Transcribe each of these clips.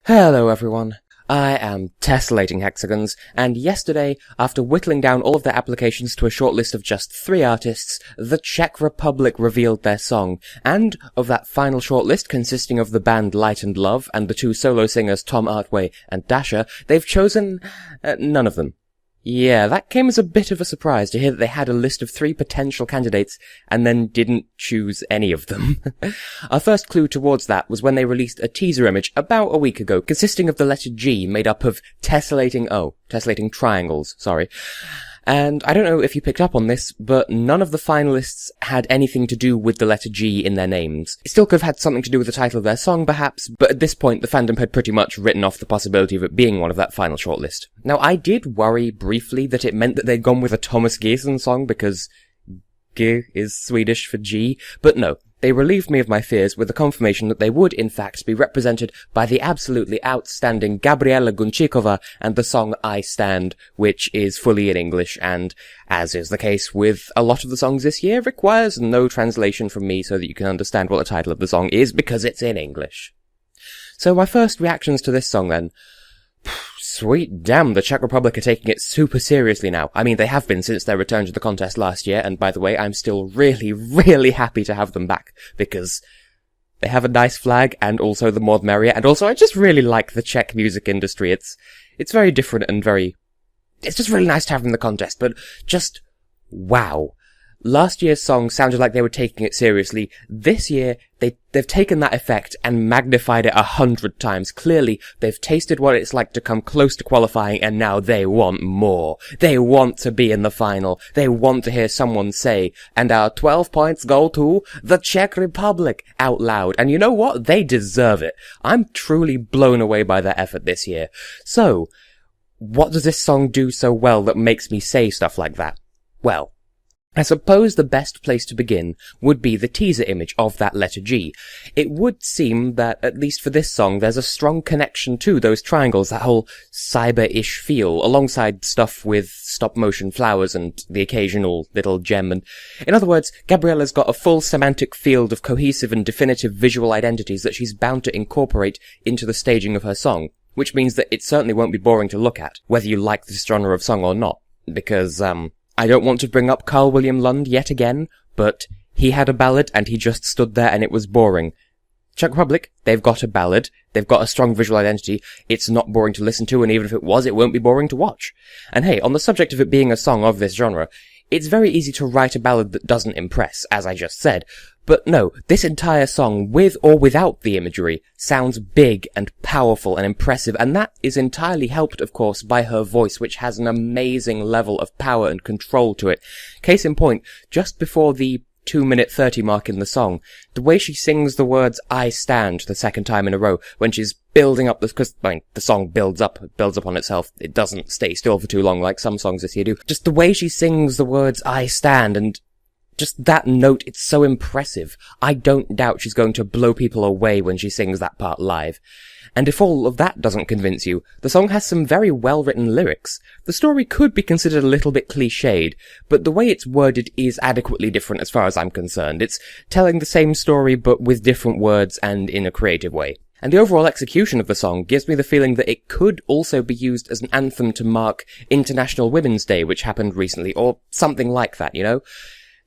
Hello everyone, I am Tessellating Hexagons, and yesterday, after whittling down all of their applications to a short list of just 3 artists, the Czech Republic revealed their song, and of that final short list consisting of the band Light and Love and the 2 solo singers Tom Artway and Dasha, they've chosen none of them. Yeah, that came as a bit of a surprise to hear that they had a list of 3 potential candidates and then didn't choose any of them. Our first clue towards that was when they released a teaser image about a week ago consisting of the letter G made up of tessellating triangles, sorry. And I don't know if you picked up on this, but none of the finalists had anything to do with the letter G in their names. It still could have had something to do with the title of their song, perhaps, but at this point the fandom had pretty much written off the possibility of it being one of that final shortlist. Now, I did worry briefly that it meant that they'd gone with a Thomas Gesson song because G is Swedish for G, but no. They relieved me of my fears with the confirmation that they would, in fact, be represented by the absolutely outstanding Gabriela Gunčíková and the song I Stand, which is fully in English and, as is the case with a lot of the songs this year, requires no translation from me so that you can understand what the title of the song is because it's in English. So my first reactions to this song then. Sweet damn, the Czech Republic are taking it super seriously now. I mean, they have been since their return to the contest last year, and by the way, I'm still really, really happy to have them back, because they have a nice flag, and also the more the merrier, and also I just really like the Czech music industry. It's very different and it's just really nice to have them in the contest, but just, wow. Last year's song sounded like they were taking it seriously. This year, they've taken that effect and magnified it 100 times. Clearly, they've tasted what it's like to come close to qualifying, and now they want more. They want to be in the final. They want to hear someone say, and our 12 points go to the Czech Republic, out loud. And you know what? They deserve it. I'm truly blown away by their effort this year. So, what does this song do so well that makes me say stuff like that? Well, I suppose the best place to begin would be the teaser image of that letter G. It would seem that, at least for this song, there's a strong connection to those triangles, that whole cyber-ish feel, alongside stuff with stop-motion flowers and the occasional little gem. And in other words, Gabriela's got a full semantic field of cohesive and definitive visual identities that she's bound to incorporate into the staging of her song, which means that it certainly won't be boring to look at, whether you like this genre of song or not, because, I don't want to bring up Carl William Lund yet again, but he had a ballad and he just stood there and it was boring. Czech Republic, they've got a ballad, they've got a strong visual identity, it's not boring to listen to, and even if it was, it won't be boring to watch. And hey, on the subject of it being a song of this genre, it's very easy to write a ballad that doesn't impress, as I just said. But no, this entire song, with or without the imagery, sounds big and powerful and impressive, and that is entirely helped, of course, by her voice, which has an amazing level of power and control to it. Case in point, just before the 2-minute 30 mark in the song, the way she sings the words I Stand the second time in a row, when she's building up because the song builds up on itself. It doesn't stay still for too long like some songs this year do. Just the way she sings the words I Stand, and just that note, it's so impressive. I don't doubt she's going to blow people away when she sings that part live. And if all of that doesn't convince you, the song has some very well-written lyrics. The story could be considered a little bit cliched, but the way it's worded is adequately different as far as I'm concerned. It's telling the same story but with different words and in a creative way. And the overall execution of the song gives me the feeling that it could also be used as an anthem to mark International Women's Day, which happened recently, or something like that, you know?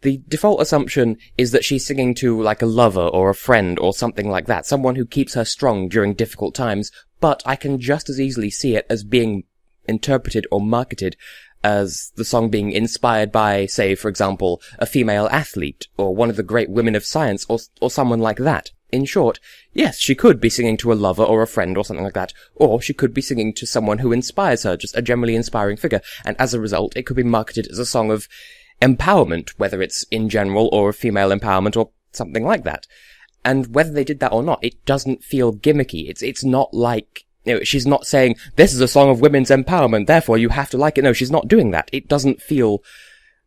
The default assumption is that she's singing to, like, a lover or a friend or something like that, someone who keeps her strong during difficult times, but I can just as easily see it as being interpreted or marketed as the song being inspired by, say, for example, a female athlete, or one of the great women of science, or someone like that. In short, yes, she could be singing to a lover or a friend or something like that, or she could be singing to someone who inspires her, just a generally inspiring figure, and as a result, it could be marketed as a song of empowerment, whether it's in general or female empowerment or something like that. And whether they did that or not, it doesn't feel gimmicky. It's not like, you know, she's not saying, this is a song of women's empowerment, therefore you have to like it. No, she's not doing that. It doesn't feel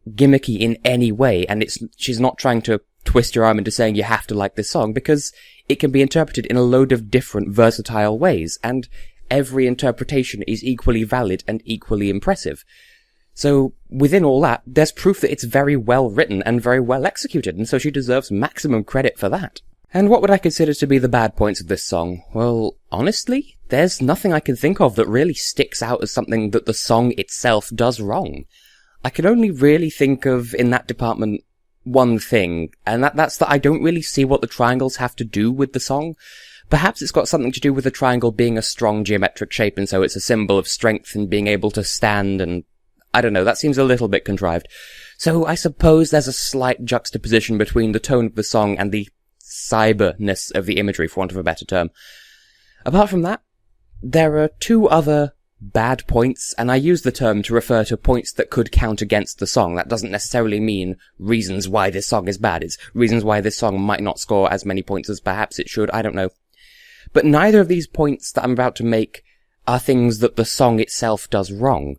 gimmicky in any way, and she's not trying to twist your arm into saying you have to like this song, because it can be interpreted in a load of different versatile ways, and every interpretation is equally valid and equally impressive. So, within all that, there's proof that it's very well written and very well executed, and so she deserves maximum credit for that. And what would I consider to be the bad points of this song? Well, honestly, there's nothing I can think of that really sticks out as something that the song itself does wrong. I can only really think of, in that department, one thing, and that's that I don't really see what the triangles have to do with the song. Perhaps it's got something to do with the triangle being a strong geometric shape, and so it's a symbol of strength and being able to stand, and I don't know, that seems a little bit contrived. So I suppose there's a slight juxtaposition between the tone of the song and the cyberness of the imagery, for want of a better term. Apart from that, there are two other bad points, and I use the term to refer to points that could count against the song. That doesn't necessarily mean reasons why this song is bad. It's reasons why this song might not score as many points as perhaps it should. I don't know. But neither of these points that I'm about to make are things that the song itself does wrong.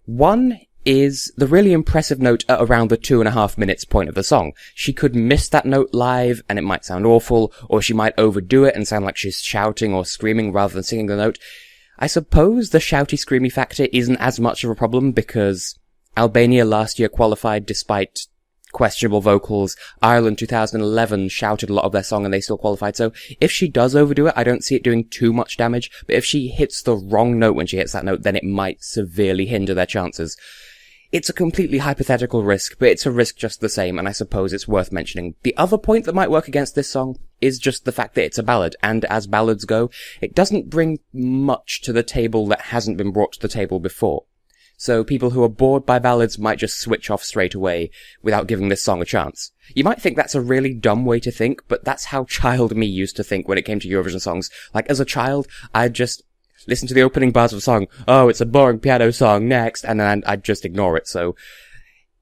One is the really impressive note at around the 2.5 minutes point of the song. She could miss that note live and it might sound awful, or she might overdo it and sound like she's shouting or screaming rather than singing the note. I suppose the shouty screamy factor isn't as much of a problem because Albania last year qualified despite questionable vocals. Ireland 2011 shouted a lot of their song and they still qualified. So if she does overdo it, I don't see it doing too much damage. But if she hits the wrong note when she hits that note, then it might severely hinder their chances. It's a completely hypothetical risk, but it's a risk just the same, and I suppose it's worth mentioning. The other point that might work against this song is just the fact that it's a ballad, and as ballads go, it doesn't bring much to the table that hasn't been brought to the table before. So people who are bored by ballads might just switch off straight away without giving this song a chance. You might think that's a really dumb way to think, but that's how child me used to think when it came to Eurovision songs. Like, as a child, I'd just listen to the opening bars of a song, oh, it's a boring piano song, next, and then I'd just ignore it. So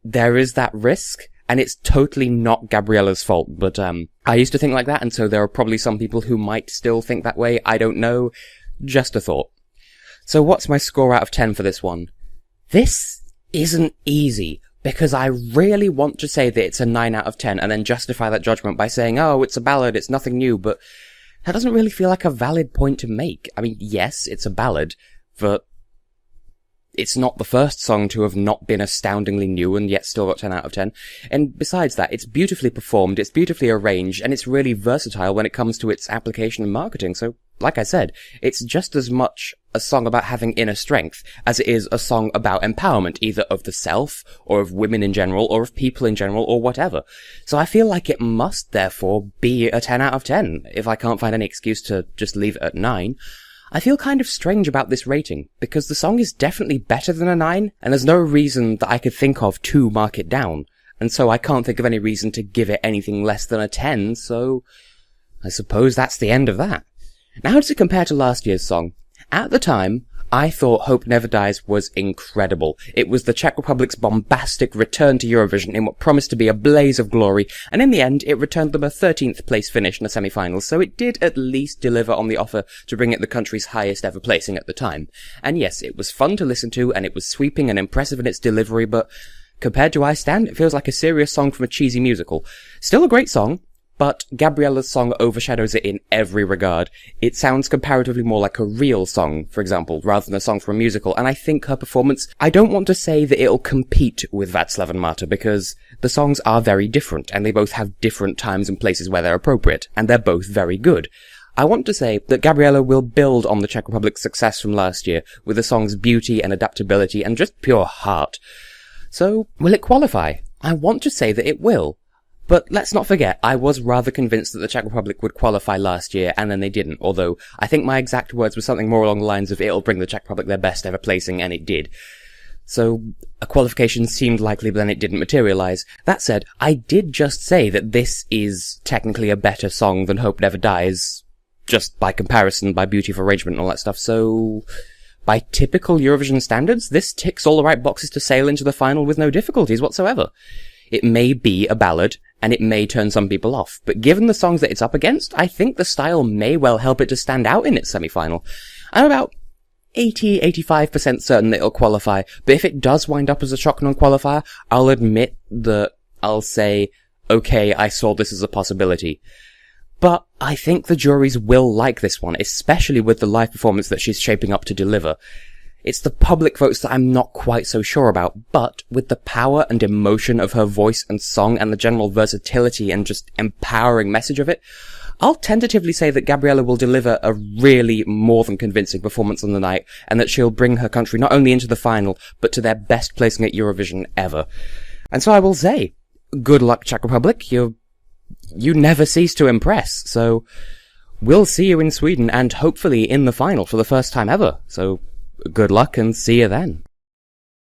there is that risk, and it's totally not Gabriela's fault, but I used to think like that, and so there are probably some people who might still think that way. I don't know. Just a thought. So what's my score out of 10 for this one? This isn't easy, because I really want to say that it's a 9 out of 10, and then justify that judgment by saying, oh, it's a ballad, it's nothing new, but that doesn't really feel like a valid point to make. I mean, yes, it's a ballad, but it's not the first song to have not been astoundingly new and yet still got 10 out of 10. And besides that, it's beautifully performed, it's beautifully arranged, and it's really versatile when it comes to its application and marketing. So, like I said, it's just as much a song about having inner strength as it is a song about empowerment, either of the self, or of women in general, or of people in general, or whatever. So I feel like it must, therefore, be a 10 out of 10, if I can't find any excuse to just leave it at 9. I feel kind of strange about this rating, because the song is definitely better than a 9, and there's no reason that I could think of to mark it down, and so I can't think of any reason to give it anything less than a 10, so I suppose that's the end of that. Now, how does it compare to last year's song? At the time, I thought Hope Never Dies was incredible. It was the Czech Republic's bombastic return to Eurovision in what promised to be a blaze of glory, and in the end, it returned them a 13th place finish in the semi-finals, so it did at least deliver on the offer to bring it the country's highest ever placing at the time. And yes, it was fun to listen to, and it was sweeping and impressive in its delivery, but compared to I Stand, it feels like a serious song from a cheesy musical. Still a great song, but Gabriela's song overshadows it in every regard. It sounds comparatively more like a real song, for example, rather than a song from a musical, and I think her performance, I don't want to say that it'll compete with Václav and Marta, because the songs are very different, and they both have different times and places where they're appropriate, and they're both very good. I want to say that Gabriela will build on the Czech Republic's success from last year, with the song's beauty and adaptability and just pure heart. So, will it qualify? I want to say that it will. But let's not forget, I was rather convinced that the Czech Republic would qualify last year, and then they didn't, although I think my exact words were something more along the lines of it'll bring the Czech Republic their best ever placing, and it did. So, a qualification seemed likely, but then it didn't materialize. That said, I did just say that this is technically a better song than Hope Never Dies, just by comparison, by beauty of arrangement and all that stuff, so by typical Eurovision standards, this ticks all the right boxes to sail into the final with no difficulties whatsoever. It may be a ballad, and it may turn some people off, but given the songs that it's up against, I think the style may well help it to stand out in its semi-final. I'm about 80-85% certain that it'll qualify, but if it does wind up as a shock non-qualifier, I'll admit that I'll say, okay, I saw this as a possibility. But I think the juries will like this one, especially with the live performance that she's shaping up to deliver. It's the public votes that I'm not quite so sure about, but with the power and emotion of her voice and song and the general versatility and just empowering message of it, I'll tentatively say that Gabriela will deliver a really more than convincing performance on the night, and that she'll bring her country not only into the final, but to their best placing at Eurovision ever. And so I will say, good luck, Czech Republic. You never cease to impress, so we'll see you in Sweden, and hopefully in the final for the first time ever. So good luck, and see you then.